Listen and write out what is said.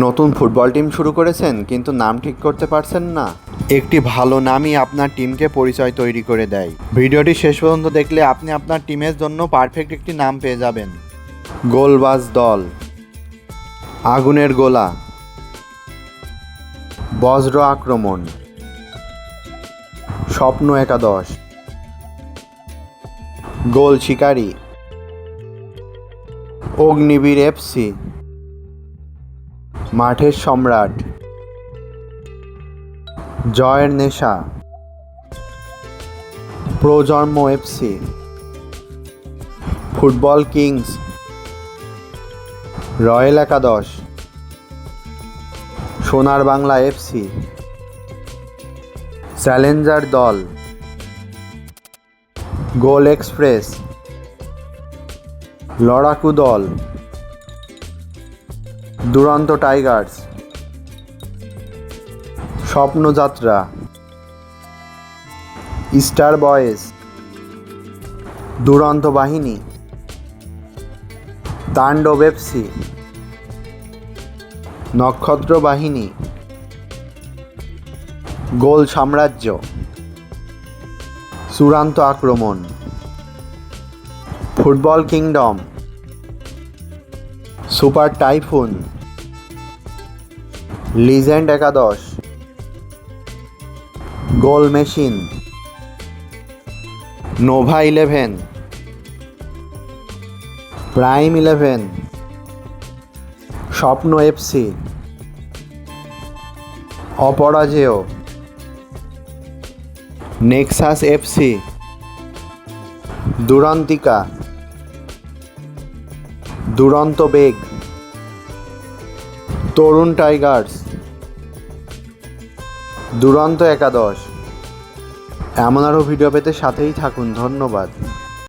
নতুন football team শুরু করেছেন কিন্তু নাম ঠিক করতে পারছেন না? একটি ভালো নামই আপনার টিমকে পরিচয় তৈরি করে দেয়। ভিডিওটি শেষ পর্যন্ত দেখলে আপনি আপনার টিমের জন্য পারফেক্ট একটি নাম পেয়ে যাবেন। গোলবাজ দল, আগুনের গোলা, বজ্র আক্রমণ, স্বপ্ন একাদশ, গোল শিকারী, অগ্নিবীর এফসি, মাঠের সম্রাট, জয়ের নেশা, প্রজন্ম এফসি, ফুটবল কিংস, রয়্যাল একাদশ, সোনার বাংলা এফসি, চ্যালেঞ্জার দল, গোল এক্সপ্রেস, লড়াকু দল, দুরন্ত টাইগার্স, স্বপ্নযাত্রা, স্টার বয়েজ, দুরন্ত বাহিনী, তাণ্ডব এফসি, নক্ষত্র বাহিনী, গোল সাম্রাজ্য, চূড়ান্ত আক্রমণ, football kingdom, super typhoon, legend একাদশ, গোল মেশিন, নোভা 11, প্রাইম 11, স্বপ্ন এফসি, অপরাজেয়, নেক্সাস এফসি, দুরান্তিকা, দুরন্ত বেগ, তরুণ টাইগার্স, দুরন্ত একাদশ। এমন আরও ভিডিও পেতে সাথেই থাকুন। ধন্যবাদ।